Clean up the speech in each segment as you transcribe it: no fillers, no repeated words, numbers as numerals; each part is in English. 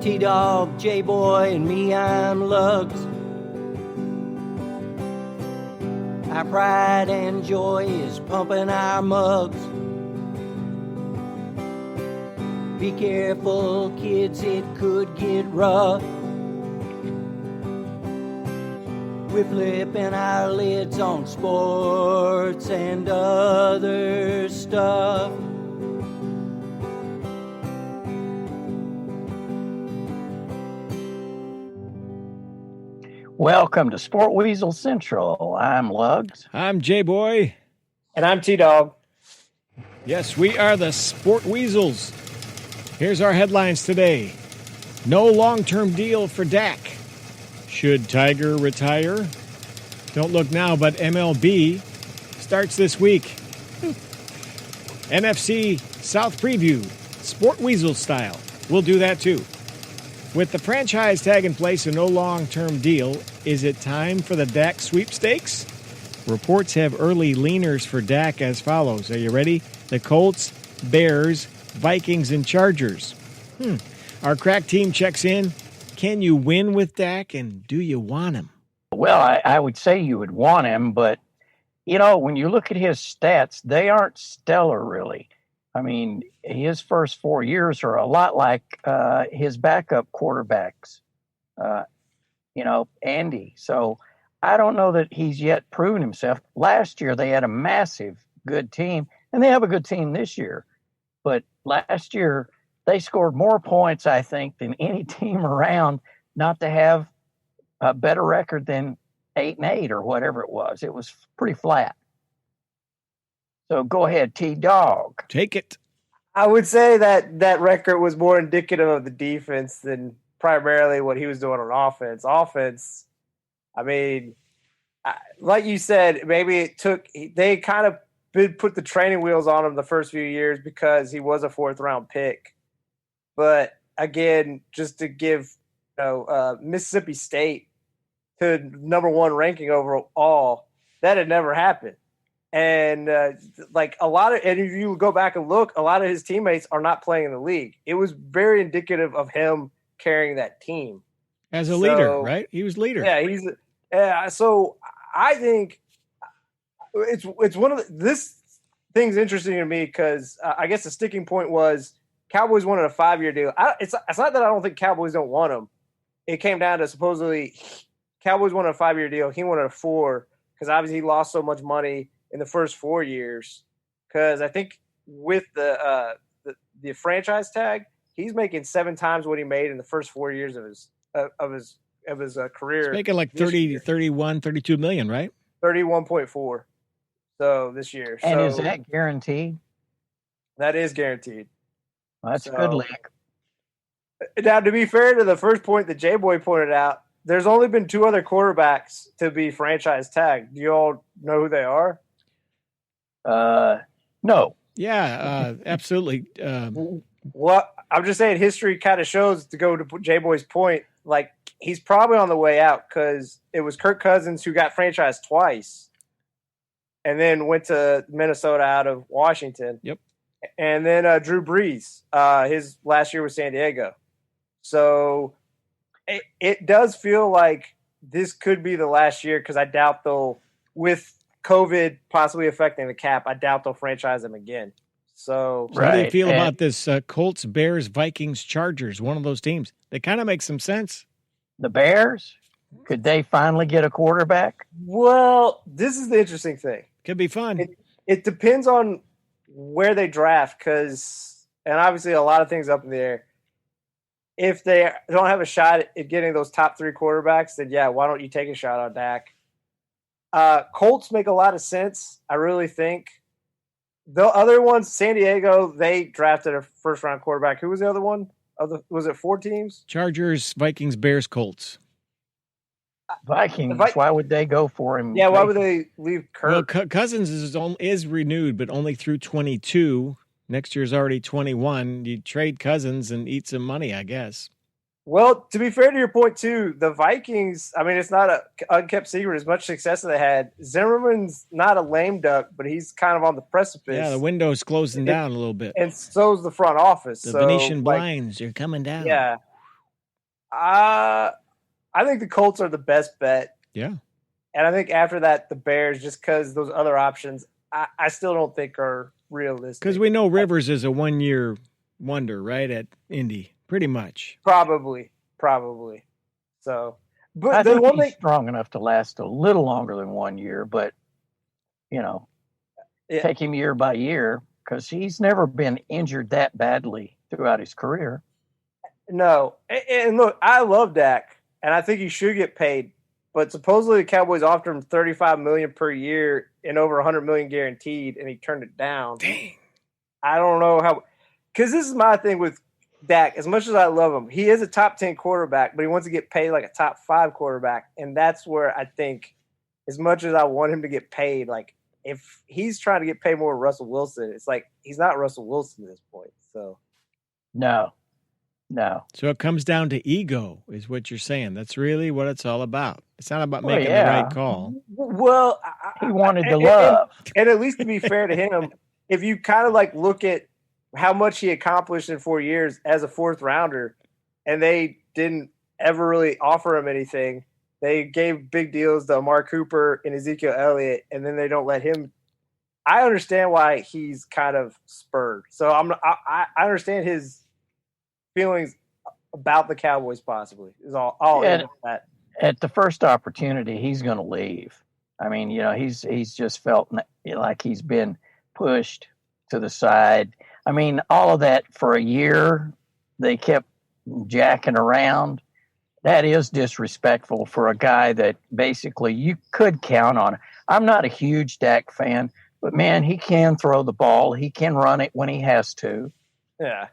T-Dog, J-Boy, and me, I'm Lugs. Our pride and joy is pumping our mugs. Be careful, kids, it could get rough. We're flipping our lids on sports and other stuff. Welcome to Sport Weasel Central. I'm Lugs. I'm J-Boy. And I'm T-Dog. Yes, we are the Sport Weasels. Here's our headlines today. No long-term deal for Dak. Should Tiger retire? Don't look now, but MLB starts this week. NFC South preview, Sport Weasel style. We'll do that too. With the franchise tag in place and no long-term deal, is it time for the Dak sweepstakes? Reports have early leaners for Dak as follows. Are you ready? The Colts, Bears, Vikings, and Chargers. Our crack team checks in. Can you win with Dak, and do you want him? Well, I would say you would want him, but, you know, when you look at his stats, they aren't stellar, really. I mean, his first 4 years are a lot like his backup quarterbacks, Andy. So I don't know that he's yet proven himself. Last year, they had a massive good team, and they have a good team this year. But last year, they scored more points, I think, than any team around not to have a better record than 8-8 or whatever it was. It was pretty flat. So go ahead, T-Dog. Take it. I would say that record was more indicative of the defense than primarily what he was doing on offense. Offense, I mean, like you said, maybe they kind of put the training wheels on him the first few years because he was a fourth-round pick. But, again, just to give Mississippi State to number one ranking overall, that had never happened. And and if you go back and look, a lot of his teammates are not playing in the league. It was very indicative of him carrying that team as a leader, right? He was leader. Yeah, so I think it's one of this thing's interesting to me because I guess the sticking point was Cowboys wanted a 5-year deal. It's not that I don't think Cowboys don't want him. It came down to supposedly Cowboys wanted a 5-year deal. He wanted a 4 because obviously he lost so much money in the first 4 years, because I think with the franchise tag, he's making 7 times what he made in the first 4 years of his career. He's making like 30, 31, 32 million, right? 31.4. So this year. And is that guaranteed? That is guaranteed. Well, that's a good lick. Now, to be fair to the first point that J-Boy pointed out, there's only been 2 other quarterbacks to be franchise tagged. Do you all know who they are? No. Yeah, absolutely. Well, I'm just saying history kind of shows, to go to J-Boy's point, like he's probably on the way out because it was Kirk Cousins who got franchised twice and then went to Minnesota out of Washington. Yep. And then Drew Brees, his last year was San Diego. So it does feel like this could be the last year because I doubt they'll, with COVID possibly affecting the cap, I doubt they'll franchise him again. So how do you feel about this Colts, Bears, Vikings, Chargers, one of those teams? They kind of make some sense. The Bears? Could they finally get a quarterback? Well, this is the interesting thing. Could be fun. It depends on where they draft and obviously a lot of things up in the air. If they don't have a shot at getting those top 3 quarterbacks, then yeah, why don't you take a shot on Dak? Colts make a lot of sense, I really think. The other ones, San Diego, they drafted a first-round quarterback. Who was the other one? Was it 4 teams? Chargers, Vikings, Bears, Colts. Vikings, why would they go for him? Yeah, why would they leave Kirk? Well, Cousins is renewed, but only through 22. Next year's already 21. You trade Cousins and eat some money, I guess. Well, to be fair to your point, too, the Vikings, I mean, it's not an unkept secret as much success as they had. Zimmerman's not a lame duck, but he's kind of on the precipice. Yeah, the window's closing down a little bit. And so's the front office. The Venetian blinds are coming down. Yeah. I think the Colts are the best bet. Yeah. And I think after that, the Bears, just because those other options, I still don't think are realistic. Because we know Rivers is a 1-year wonder, right, at Indy, pretty much. Probably. So, but I the think one he's thing, strong enough to last a little longer than 1 year, but, Yeah. take him year by year because he's never been injured that badly throughout his career. no. And look, I love Dak, and I think he should get paid. But supposedly the Cowboys offered him $35 million per year and over $100 million guaranteed, and he turned it down. Dang. I don't know how, because this is my thing with Dak. As much as I love him, he is a top 10 quarterback, but he wants to get paid like a top 5 quarterback, and that's where I think, as much as I want him to get paid, like if he's trying to get paid more than Russell Wilson, it's like he's not Russell Wilson at this point. So No. So it comes down to ego, is what you're saying. That's really what it's all about. It's not about Well, making yeah. the right call. Well, He wanted the love. and at least to be fair to him, if you kind of like look at how much he accomplished in 4 years as a 4th rounder, and they didn't ever really offer him anything. They gave big deals to Amari Cooper and Ezekiel Elliott, and then they don't let him. I understand why he's kind of spurred. So I understand his feelings about the Cowboys. Possibly is all. That. At the first opportunity, he's going to leave. I mean, he's just felt like he's been pushed to the side. I mean, all of that for a year, they kept jacking around. That is disrespectful for a guy that basically you could count on. I'm not a huge Dak fan, but man, he can throw the ball. He can run it when he has to. Yeah.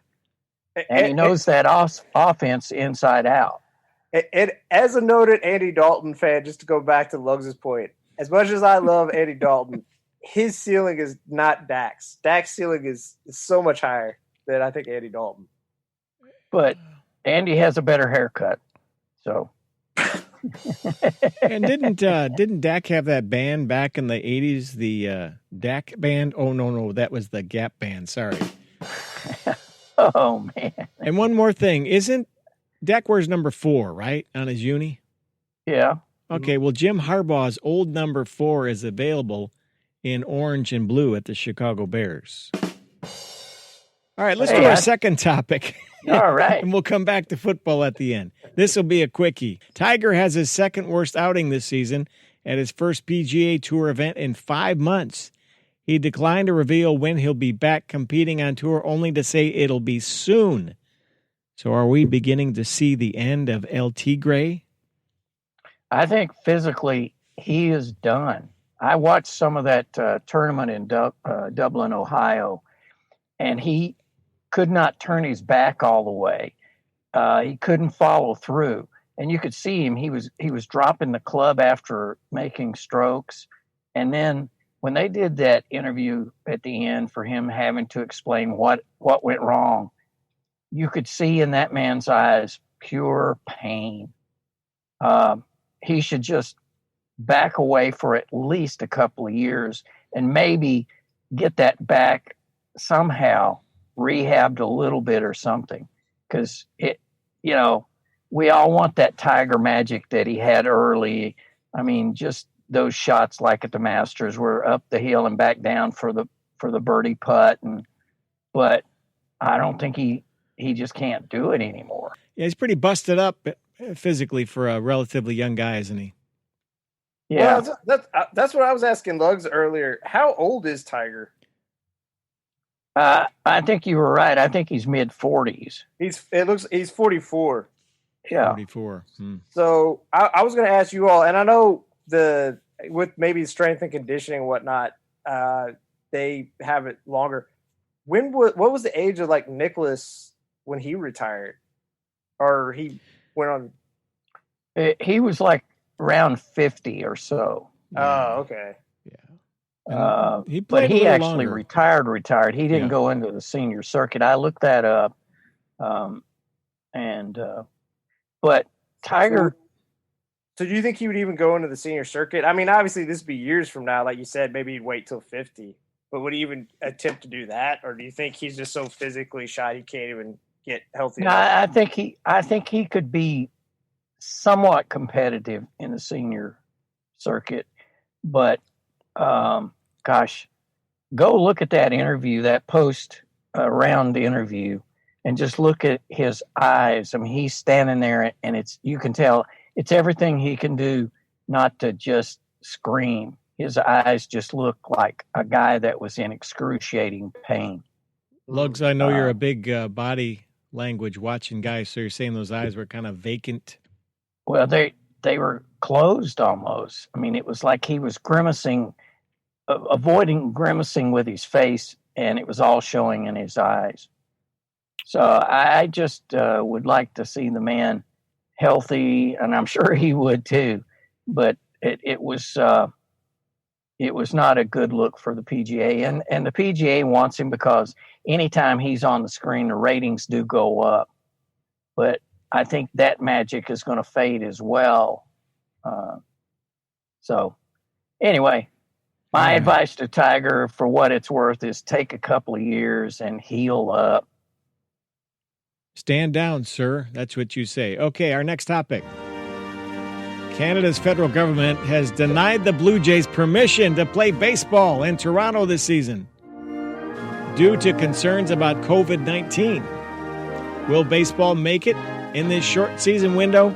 And he knows that offense inside out. And as a noted Andy Dalton fan, just to go back to Lugs' point, as much as I love Andy Dalton, his ceiling is not Dak's. Dak's ceiling is so much higher than I think Andy Dalton. But Andy has a better haircut, so. And didn't Dak have that band back in the 80s, the Dak band? Oh, no, that was the Gap band. Sorry. Oh, man. And one more thing. Isn't Dak wears number 4, right, on his uni? Yeah. Okay, well, Jim Harbaugh's old number 4 is available in orange and blue at the Chicago Bears. All right, let's do our second topic. All right. And we'll come back to football at the end. This will be a quickie. Tiger has his second worst outing this season at his first PGA Tour event in 5 months. He declined to reveal when he'll be back competing on tour, only to say it'll be soon. So are we beginning to see the end of El Tigre? I think physically he is done. I watched some of that tournament in Dublin, Ohio, and he could not turn his back all the way. He couldn't follow through, and you could see him. He was dropping the club after making strokes, and then when they did that interview at the end for him having to explain what went wrong, you could see in that man's eyes pure pain. He should just back away for at least a couple of years and maybe get that back somehow rehabbed a little bit or something. Because we all want that Tiger magic that he had early. I mean, just those shots like at the Masters were up the hill and back down for the birdie putt. But I don't think he just can't do it anymore. Yeah, he's pretty busted up physically for a relatively young guy, isn't he? Yeah. Well, that's what I was asking Lugs earlier. How old is Tiger? I think you were right. I think he's mid-40s. He's 44. Yeah. 44. So I was going to ask you all, and I know with maybe strength and conditioning and whatnot, they have it longer. What was the age of like Nicholas when he retired, or he went on? He was like around 50 or so. Oh, okay. He played, but he actually longer. retired. He didn't go into the senior circuit. I looked that up, but Tiger. So do you think he would even go into the senior circuit? I mean, obviously this would be years from now, like you said. Maybe he'd wait till 50. But would he even attempt to do that, or do you think he's just so physically shot he can't even get healthy. No, I think he could be somewhat competitive in the senior circuit, but gosh, go look at that interview, that post round interview, and just look at his eyes. I mean, he's standing there, and you can tell it's everything he can do not to just scream. His eyes just look like a guy that was in excruciating pain. Lugs, I know you're a big body language watching guy, so you're saying those eyes were kind of vacant. Well, they were closed almost. I mean, it was like he was grimacing, avoiding grimacing with his face, and it was all showing in his eyes. So I just would like to see the man healthy, and I'm sure he would too. But it was not a good look for the PGA, and the PGA wants him because anytime he's on the screen, the ratings do go up. But I think that magic is going to fade as well. So anyway, my advice to Tiger, for what it's worth, is take a couple of years and heal up. Stand down, sir. That's what you say. Okay, our next topic. Canada's federal government has denied the Blue Jays permission to play baseball in Toronto this season due to concerns about COVID-19. Will baseball make it in this short season window?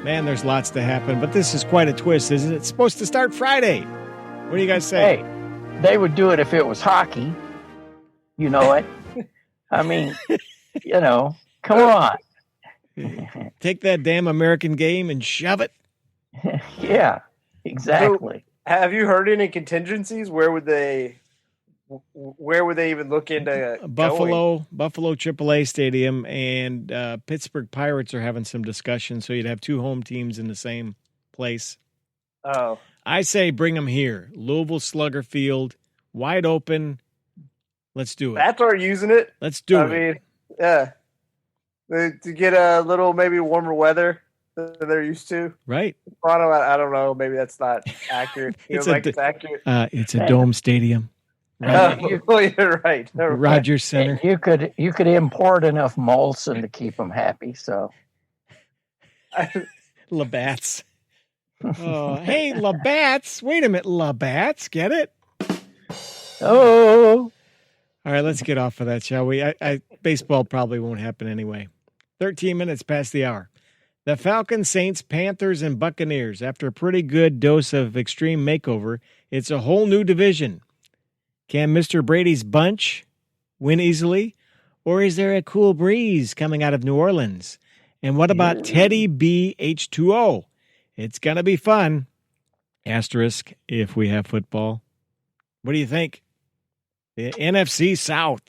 Man, there's lots to happen, but this is quite a twist, isn't it? It's supposed to start Friday. What do you guys say? Hey, they would do it if it was hockey. You know it. I mean, come on. Take that damn American game and shove it. Yeah, exactly. So, have you heard any contingencies? Where would they even look into Buffalo AAA Stadium, and Pittsburgh Pirates are having some discussion, so you'd have two home teams in the same place. Oh. I say bring them here. Louisville Slugger Field, wide open. Let's do it. That's our using it. Let's do it. I mean, yeah. To get a little maybe warmer weather than they're used to. Right. Toronto, I don't know. Maybe that's not accurate. It's accurate. It's a dome stadium. You're right. Rogers Center. You could import enough Molson to keep them happy. So, Labatt's. Oh, hey, Labatt's. Wait a minute, Labatt's. Get it? Oh. All right, let's get off of that, shall we? Baseball probably won't happen anyway. 13 minutes past the hour. The Falcons, Saints, Panthers, and Buccaneers. After a pretty good dose of extreme makeover, it's a whole new division. Can Mr. Brady's bunch win easily? Or is there a cool breeze coming out of New Orleans? And what about Teddy B H2O? It's going to be fun. Asterisk, if we have football. What do you think? The NFC South.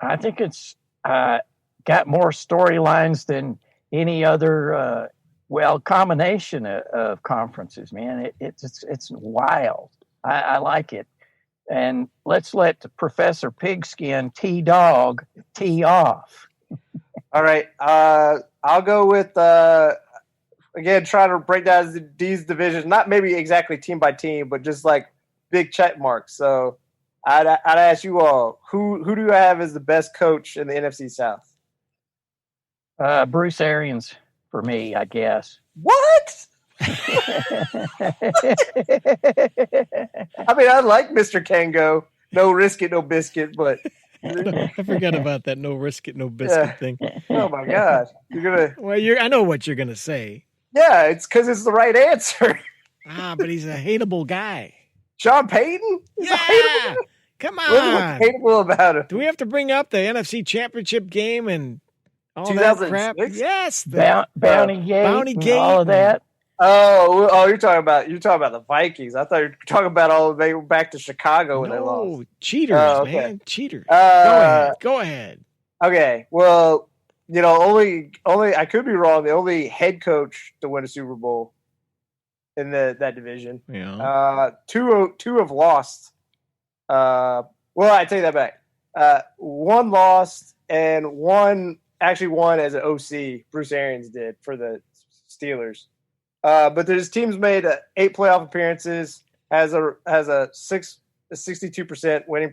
I think it's got more storylines than any other, combination of conferences, man. It's wild. I like it. And let's let Professor Pigskin T-Dog tee off. All right. I'll go with, again, trying to break down these divisions, not maybe exactly team by team, but just like big check marks. So I'd ask you all, who do you have as the best coach in the NFC South? Bruce Arians for me, I guess. What? I mean, I like Mr. Kango. No risk it, no biscuit, but I forgot about that no risk it, no biscuit thing. Oh my God. I know what you're gonna say. Yeah, it's because it's the right answer. But he's a hateable guy. Sean Payton? Yeah. Come on. What's hateable about it? Do we have to bring up the NFC Championship game and all 2006? that crap? Yes. Bounty Gate, all of that. Oh, you're talking about the Vikings. I thought you were talking about all the way back to Chicago when they lost. Cheaters, man. Cheaters. Go ahead. Okay. Well, only I could be wrong. The only head coach to win a Super Bowl in that division. Yeah. Two have lost. Well, I take that back. One lost and one actually won as an OC. Bruce Arians did for the Steelers. But there's teams made 8 playoff appearances, has a 62% winning